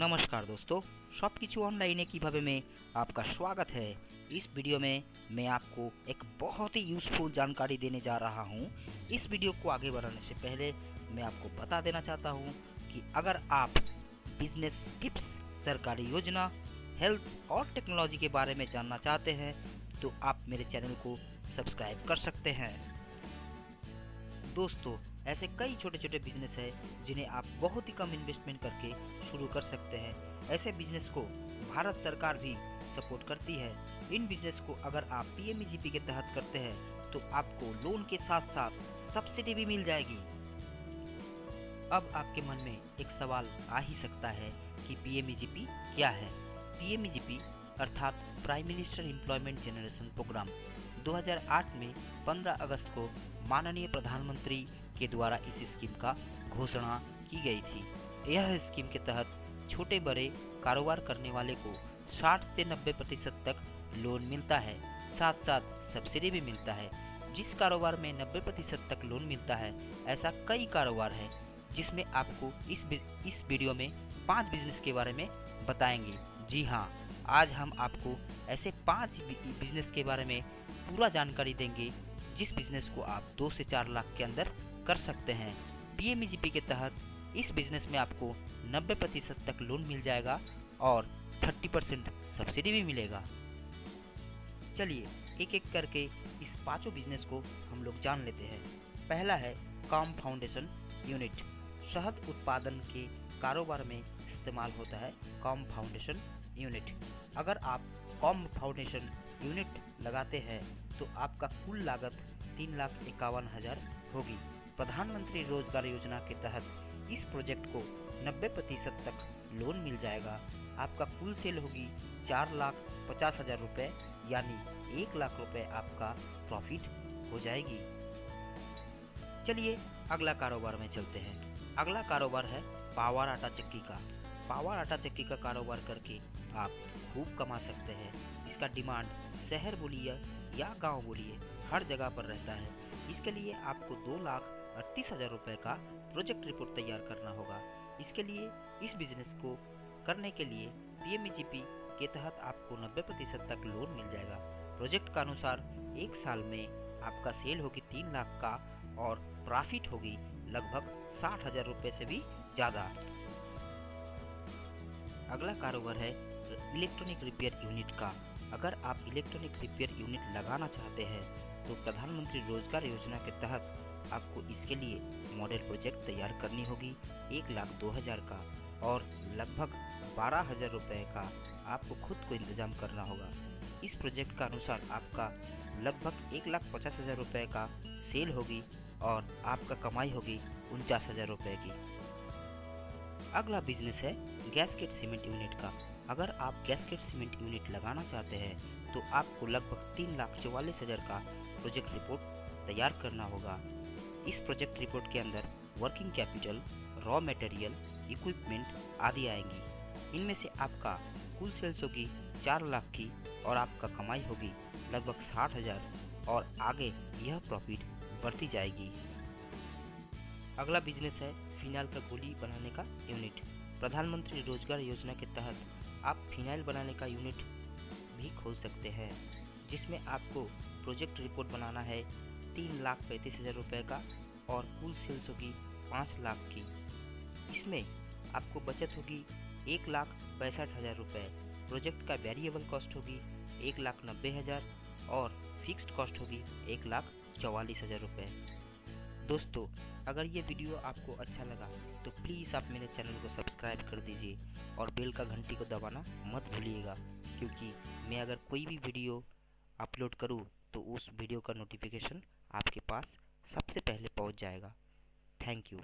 नमस्कार दोस्तों, সবকিছু অনলাইনে কিভাবে में आपका स्वागत है। इस वीडियो में मैं आपको एक बहुत ही यूज़फुल जानकारी देने जा रहा हूं। इस वीडियो को आगे बढ़ाने से पहले मैं आपको बता देना चाहता हूं कि अगर आप बिजनेस टिप्स, सरकारी योजना, हेल्थ और टेक्नोलॉजी के बारे में जानना चाहते हैं तो आप मेरे चैनल को सब्सक्राइब कर सकते हैं। दोस्तों, ऐसे कई छोटे छोटे बिजनेस है जिन्हें आप बहुत ही कम इन्वेस्टमेंट करके शुरू कर सकते हैं। ऐसे बिजनेस को भारत सरकार भी सपोर्ट करती है। इन बिजनेस को अगर आप पीएमईजीपी के तहत करते हैं तो आपको लोन के साथ साथ सब्सिडी भी मिल जाएगी। अब आपके मन में एक सवाल आ ही सकता है कि पीएमईजीपी क्या है। पीएमईजीपी अर्थात prime minister employment generation programme 2008 में 15 अगस्त को माननीय प्रधानमंत्री के द्वारा इस स्कीम का घोषणा की गई थी। यह स्कीम के तहत छोटे बड़े कारोबार करने वाले को 60 से 90% तक लोन मिलता है, साथ साथ सब्सिडी भी मिलता है। जिस कारोबार में 90% तक लोन मिलता है, ऐसा कई कारोबार है जिसमें आपको इस वीडियो में 5 बिजनेस के बारे में बताएंगे। जी हाँ, आज हम आपको ऐसे 5 बिजनेस के बारे में पूरा जानकारी देंगे जिस बिजनेस को आप 2 से 4 लाख के अंदर कर सकते हैं। पीएमईजीपी के तहत इस बिजनेस में आपको 90% तक लोन मिल जाएगा और 30% सब्सिडी भी मिलेगा। चलिए एक एक करके इस पांचों बिजनेस को हम लोग जान लेते हैं। पहला है कॉम फाउंडेशन यूनिट। शहद उत्पादन के कारोबार में इस्तेमाल होता है कॉम फाउंडेशन यूनिट। अगर आप कॉम फाउंडेशन यूनिट लगाते हैं तो आपका कुल लागत 3,51,000 होगी। प्रधानमंत्री रोजगार योजना के तहत इस प्रोजेक्ट को 90% तक लोन मिल जाएगा। आपका कुल सेल होगी 4,50,000 रुपये, यानी 1 लाख रुपये आपका प्रॉफिट हो जाएगी। चलिए अगला कारोबार में चलते हैं। अगला कारोबार है पावर आटा चक्की का। पावर आटा चक्की का कारोबार करके आप खूब कमा सकते हैं। इसका डिमांड शहर बोलिए या गांव बोलिए हर जगह पर रहता है। इसके लिए आपको 2,38,000 रुपये का प्रोजेक्ट रिपोर्ट तैयार करना होगा। इसके लिए इस बिजनेस को करने के लिए पीएमईजीपी के तहत आपको 90% तक लोन मिल जाएगा। प्रोजेक्ट का अनुसार 1 साल में आपका सेल होगी 3 लाख का और प्रॉफिट होगी लगभग 60,000 रुपये से भी ज़्यादा। अगला कारोबार है इलेक्ट्रॉनिक रिपेयर यूनिट का। अगर आप इलेक्ट्रॉनिक रिपेयर यूनिट लगाना चाहते हैं तो प्रधानमंत्री रोजगार योजना के तहत आपको इसके लिए मॉडल प्रोजेक्ट तैयार करनी होगी 1,02,000 का और लगभग 12,000 रुपये का आपको खुद को इंतजाम करना होगा। इस प्रोजेक्ट का अनुसार आपका लगभग 1,50,000 रुपये का सेल होगी और आपका कमाई होगी 49,000 रुपये की। अगला बिजनेस है गैसकेट सीमेंट यूनिट का। अगर आप गैसकेट सीमेंट यूनिट लगाना चाहते हैं तो आपको लगभग 3,44,000 का प्रोजेक्ट रिपोर्ट तैयार करना होगा। इस प्रोजेक्ट रिपोर्ट के अंदर working capital, raw material, equipment आदि आएंगी। इनमें से आपका कुल सेल्स होगी 4 लाख की और आपका कमाई होगी लगभग 60,000 और आगे यह प्रॉफिट बढ़ती जाएगी। अगला बिजनेस है फिनाइल का गोली बनाने का यूनिट। प्रधानमंत्री रोजगार योजना के तहत आप फिनाइल बनाने का यूनिट भी खोल सकते हैं, जिसमें आपको प्रोजेक्ट रिपोर्ट बनाना है 3,35,000 रुपये का और कुल सेल्स होगी 5 लाख की। इसमें आपको बचत होगी 1,65,000 रुपये। प्रोजेक्ट का वेरिएबल कॉस्ट होगी 1,90,000 और फिक्स्ड कॉस्ट होगी 1,44,000 रुपये। दोस्तों, अगर ये वीडियो आपको अच्छा लगा तो प्लीज़ आप मेरे चैनल को सब्सक्राइब कर दीजिए और बेल का घंटी को दबाना मत भूलिएगा, क्योंकि मैं अगर कोई भी वीडियो अपलोड करूँ तो उस वीडियो का नोटिफिकेशन आपके पास सबसे पहले पहुंच जाएगा। Thank you.